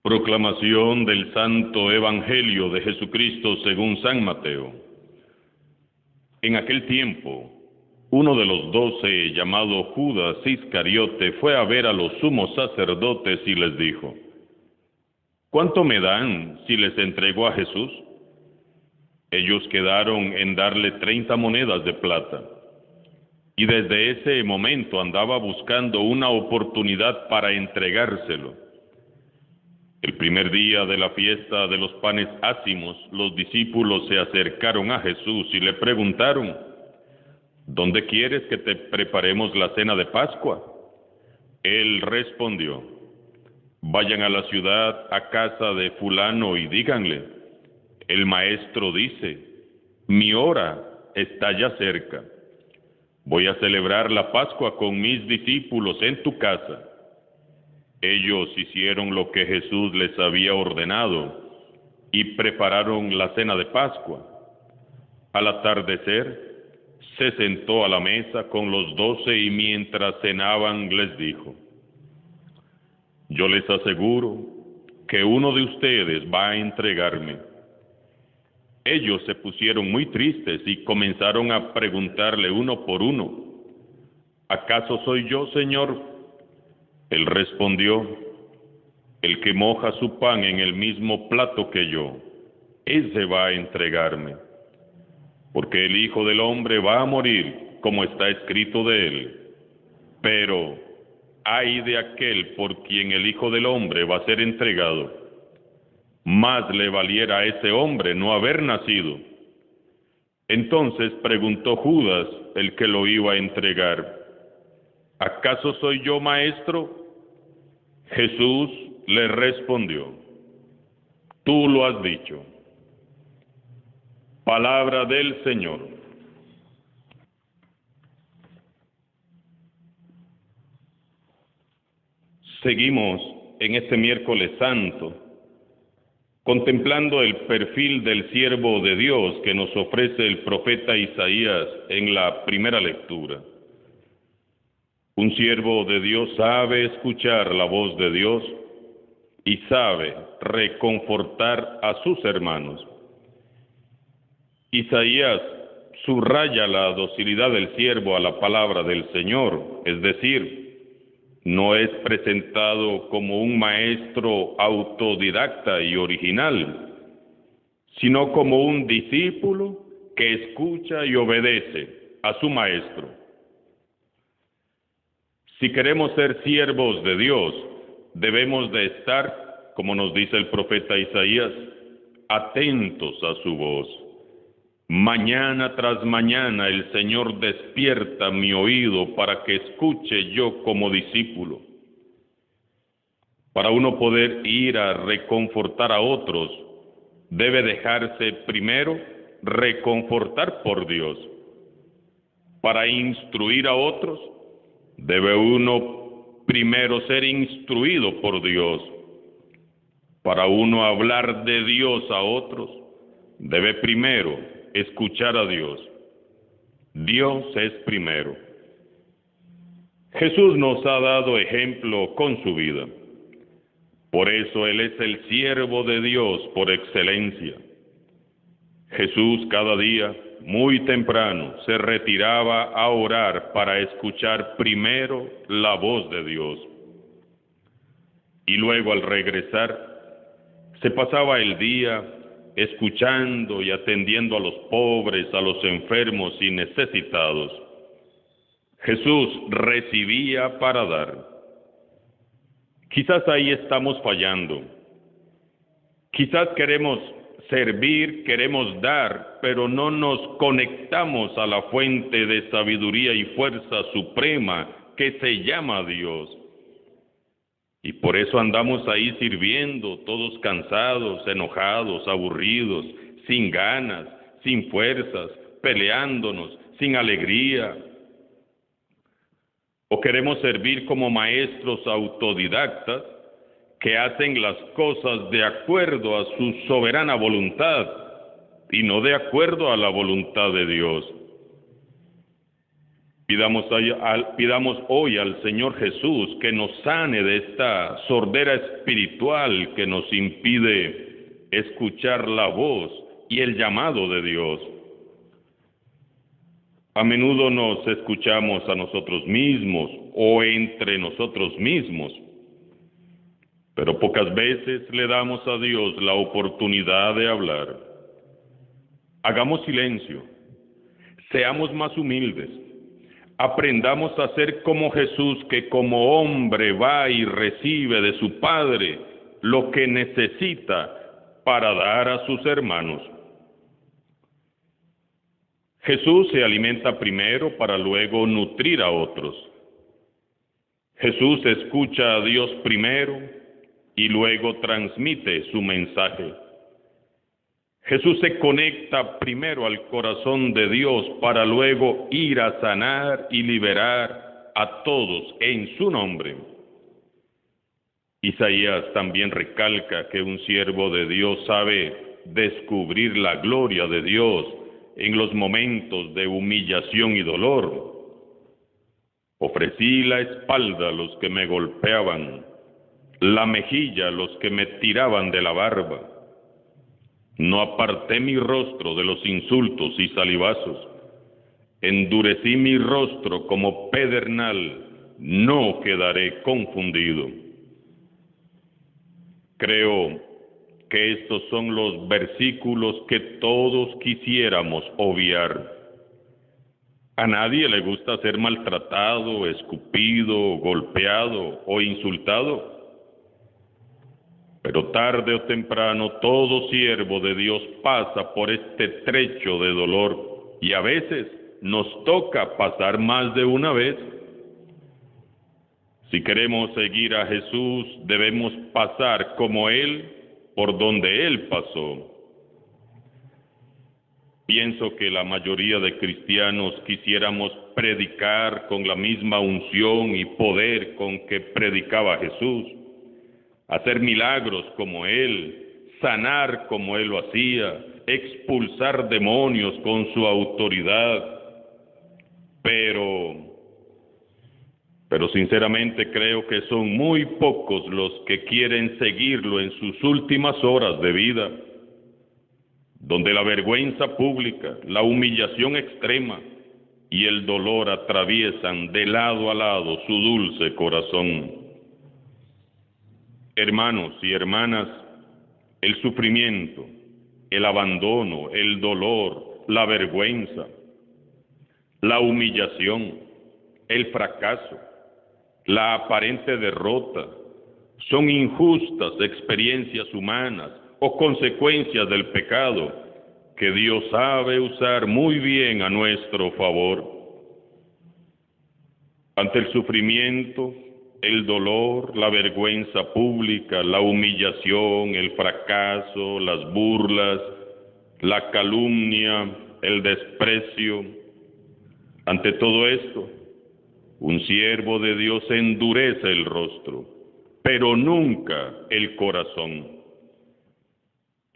Proclamación del Santo Evangelio de Jesucristo según San Mateo. En aquel tiempo, uno de los 12, llamado Judas Iscariote, fue a ver a los sumos sacerdotes y les dijo: ¿Cuánto me dan si les entrego a Jesús? Ellos quedaron en darle 30 monedas de plata. Y desde ese momento andaba buscando una oportunidad para entregárselo. El primer día de la fiesta de los panes ácimos, los discípulos se acercaron a Jesús y le preguntaron: ¿Dónde quieres que te preparemos la cena de Pascua? Él respondió: Vayan a la ciudad, a casa de fulano, y díganle: el maestro dice, mi hora está ya cerca. Voy a celebrar la Pascua con mis discípulos en tu casa. Ellos hicieron lo que Jesús les había ordenado y prepararon la cena de Pascua. Al atardecer, se sentó a la mesa con los 12 y mientras cenaban les dijo: Yo les aseguro que uno de ustedes va a entregarme. Ellos se pusieron muy tristes y comenzaron a preguntarle uno por uno: ¿Acaso soy yo, Señor? Él respondió: el que moja su pan en el mismo plato que yo, ese va a entregarme. Porque el Hijo del Hombre va a morir, como está escrito de él. Pero ay de aquel por quien el Hijo del Hombre va a ser entregado. Más le valiera a ese hombre no haber nacido. Entonces preguntó Judas, el que lo iba a entregar: ¿acaso soy yo, maestro? Jesús le respondió: tú lo has dicho. Palabra del Señor. Seguimos en este miércoles santo contemplando el perfil del siervo de Dios que nos ofrece el profeta Isaías en la primera lectura. Un siervo de Dios sabe escuchar la voz de Dios y sabe reconfortar a sus hermanos. Isaías subraya la docilidad del siervo a la palabra del Señor, es decir, no es presentado como un maestro autodidacta y original, sino como un discípulo que escucha y obedece a su maestro. Si queremos ser siervos de Dios, debemos de estar, como nos dice el profeta Isaías, atentos a su voz. Mañana tras mañana el Señor despierta mi oído para que escuche yo como discípulo. Para uno poder ir a reconfortar a otros, debe dejarse primero reconfortar por Dios. Para instruir a otros, debe uno primero ser instruido por Dios. Para uno hablar de Dios a otros, debe primero escuchar a Dios. Dios es primero. Jesús nos ha dado ejemplo con su vida. Por eso Él es el siervo de Dios por excelencia. Jesús cada día, muy temprano, se retiraba a orar para escuchar primero la voz de Dios. Y luego al regresar, se pasaba el día escuchando y atendiendo a los pobres, a los enfermos y necesitados. Jesús recibía para dar. Quizás ahí estamos fallando. Quizás queremos servir, queremos dar, pero no nos conectamos a la fuente de sabiduría y fuerza suprema que se llama Dios. Y por eso andamos ahí sirviendo, todos cansados, enojados, aburridos, sin ganas, sin fuerzas, peleándonos, sin alegría. O queremos servir como maestros autodidactas que hacen las cosas de acuerdo a su soberana voluntad y no de acuerdo a la voluntad de Dios. Pidamos hoy al Señor Jesús que nos sane de esta sordera espiritual que nos impide escuchar la voz y el llamado de Dios. A menudo nos escuchamos a nosotros mismos o entre nosotros mismos, pero pocas veces le damos a Dios la oportunidad de hablar. Hagamos silencio, seamos más humildes, aprendamos a ser como Jesús, que como hombre va y recibe de su Padre lo que necesita para dar a sus hermanos. Jesús se alimenta primero para luego nutrir a otros. Jesús escucha a Dios primero y luego transmite su mensaje. Jesús se conecta primero al corazón de Dios para luego ir a sanar y liberar a todos en su nombre. Isaías también recalca que un siervo de Dios sabe descubrir la gloria de Dios en los momentos de humillación y dolor. Ofrecí la espalda a los que me golpeaban, la mejilla a los que me tiraban de la barba. No aparté mi rostro de los insultos y salivazos. Endurecí mi rostro como pedernal, no quedaré confundido. Creo que estos son los versículos que todos quisiéramos obviar. A nadie le gusta ser maltratado, escupido, golpeado o insultado. Pero tarde o temprano todo siervo de Dios pasa por este trecho de dolor y a veces nos toca pasar más de una vez. Si queremos seguir a Jesús, debemos pasar como Él, por donde Él pasó. Pienso que la mayoría de cristianos quisiéramos predicar con la misma unción y poder con que predicaba Jesús, hacer milagros como Él, sanar como Él lo hacía, expulsar demonios con su autoridad. Pero sinceramente creo que son muy pocos los que quieren seguirlo en sus últimas horas de vida, donde la vergüenza pública, la humillación extrema y el dolor atraviesan de lado a lado su dulce corazón. Hermanos y hermanas, el sufrimiento, el abandono, el dolor, la vergüenza, la humillación, el fracaso, la aparente derrota, son injustas experiencias humanas o consecuencias del pecado que Dios sabe usar muy bien a nuestro favor. Ante el sufrimiento, el dolor, la vergüenza pública, la humillación, el fracaso, las burlas, la calumnia, el desprecio, ante todo esto, un siervo de Dios endurece el rostro, pero nunca el corazón.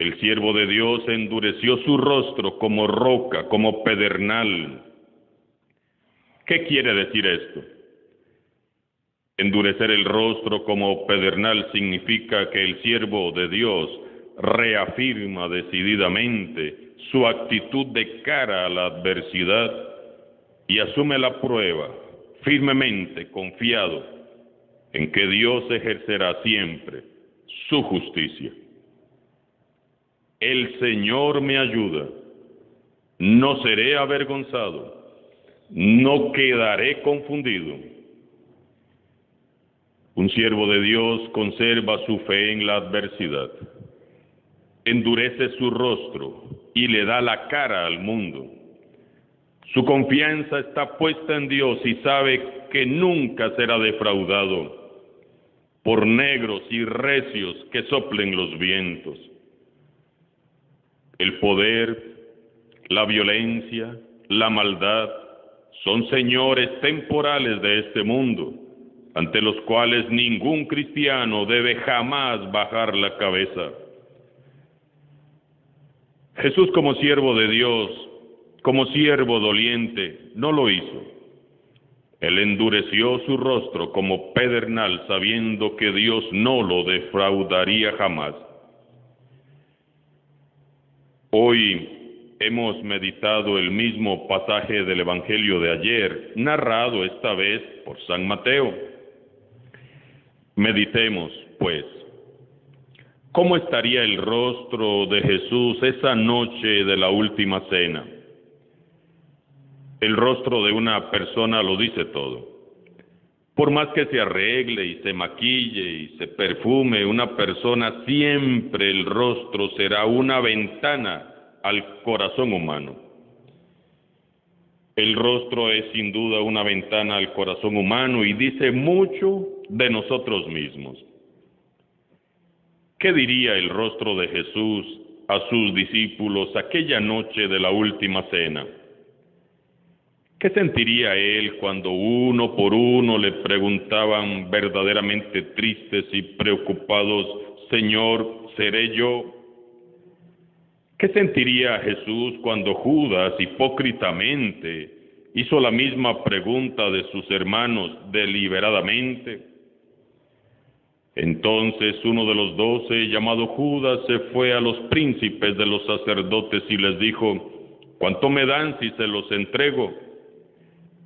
El siervo de Dios endureció su rostro como roca, como pedernal. ¿Qué quiere decir esto? Endurecer el rostro como pedernal significa que el siervo de Dios reafirma decididamente su actitud de cara a la adversidad y asume la prueba firmemente confiado en que Dios ejercerá siempre su justicia. El Señor me ayuda, no seré avergonzado, no quedaré confundido. Un siervo de Dios conserva su fe en la adversidad, endurece su rostro y le da la cara al mundo. Su confianza está puesta en Dios y sabe que nunca será defraudado por negros y recios que soplen los vientos. El poder, la violencia, la maldad son señores temporales de este mundo, ante los cuales ningún cristiano debe jamás bajar la cabeza. Jesús, como siervo de Dios, como siervo doliente, no lo hizo. Él endureció su rostro como pedernal, sabiendo que Dios no lo defraudaría jamás. Hoy hemos meditado el mismo pasaje del Evangelio de ayer, narrado esta vez por San Mateo. Meditemos, pues, ¿cómo estaría el rostro de Jesús esa noche de la última cena? El rostro de una persona lo dice todo. Por más que se arregle y se maquille y se perfume una persona, siempre el rostro será una ventana al corazón humano. El rostro es sin duda una ventana al corazón humano y dice mucho de nosotros mismos. ¿Qué diría el rostro de Jesús a sus discípulos aquella noche de la última cena? ¿Qué sentiría él cuando uno por uno le preguntaban verdaderamente tristes y preocupados, Señor, ¿seré yo? ¿Qué sentiría Jesús cuando Judas hipócritamente hizo la misma pregunta de sus hermanos deliberadamente? Entonces uno de los 12, llamado Judas, se fue a los príncipes de los sacerdotes y les dijo, ¿cuánto me dan si se los entrego?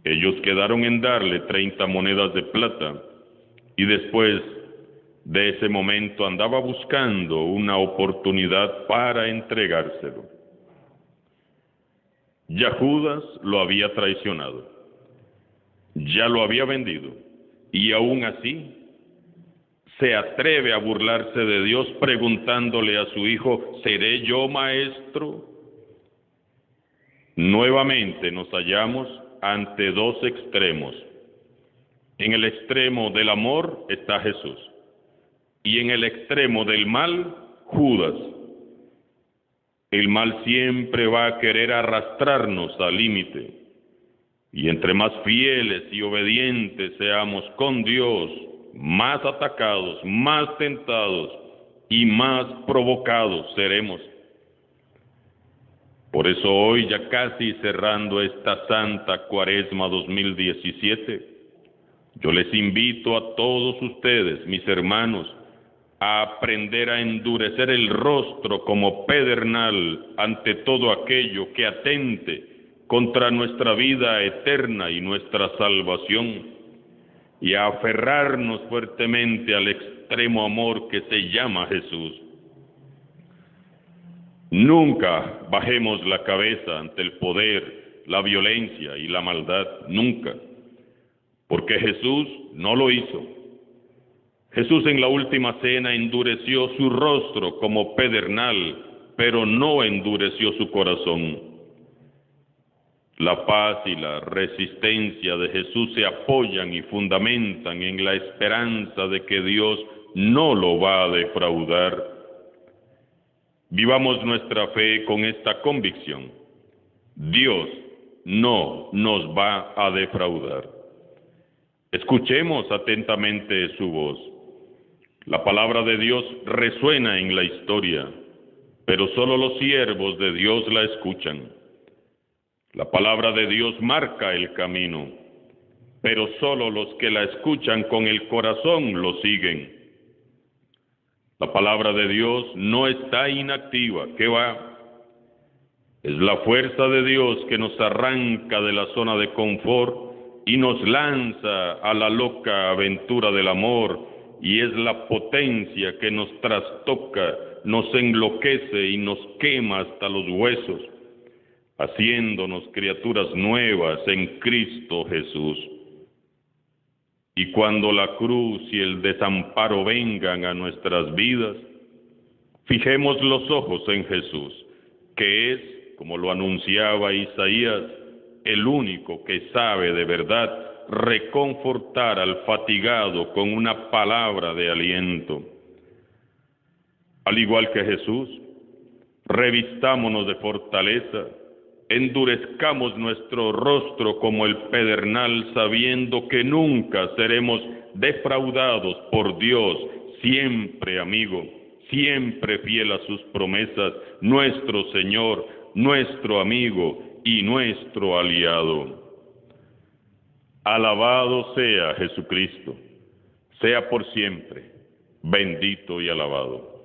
Ellos quedaron en darle 30 monedas de plata, y después de ese momento andaba buscando una oportunidad para entregárselo. Ya Judas lo había traicionado, ya lo había vendido, y aún así se atreve a burlarse de Dios preguntándole a su hijo, ¿seré yo maestro? Nuevamente nos hallamos ante dos extremos. En el extremo del amor está Jesús, y en el extremo del mal, Judas. El mal siempre va a querer arrastrarnos al límite, y entre más fieles y obedientes seamos con Dios, más atacados, más tentados y más provocados seremos. Por eso hoy, ya casi cerrando esta Santa Cuaresma 2017, yo les invito a todos ustedes, mis hermanos, a aprender a endurecer el rostro como pedernal ante todo aquello que atente contra nuestra vida eterna y nuestra salvación, y a aferrarnos fuertemente al extremo amor que se llama Jesús. Nunca bajemos la cabeza ante el poder, la violencia y la maldad, nunca, porque Jesús no lo hizo. Jesús en la última cena endureció su rostro como pedernal, pero no endureció su corazón. La paz y la resistencia de Jesús se apoyan y fundamentan en la esperanza de que Dios no lo va a defraudar. Vivamos nuestra fe con esta convicción. Dios no nos va a defraudar. Escuchemos atentamente su voz. La palabra de Dios resuena en la historia, pero solo los siervos de Dios la escuchan. La palabra de Dios marca el camino, pero solo los que la escuchan con el corazón lo siguen. La palabra de Dios no está inactiva, ¿qué va? Es la fuerza de Dios que nos arranca de la zona de confort y nos lanza a la loca aventura del amor, y es la potencia que nos trastoca, nos enloquece y nos quema hasta los huesos, haciéndonos criaturas nuevas en Cristo Jesús. Y cuando la cruz y el desamparo vengan a nuestras vidas, fijemos los ojos en Jesús, que es, como lo anunciaba Isaías, el único que sabe de verdad reconfortar al fatigado con una palabra de aliento. Al igual que Jesús, revistámonos de fortaleza, endurezcamos nuestro rostro como el pedernal, sabiendo que nunca seremos defraudados por Dios, siempre amigo, siempre fiel a sus promesas, nuestro Señor, nuestro amigo y nuestro aliado. Alabado sea Jesucristo, sea por siempre, bendito y alabado.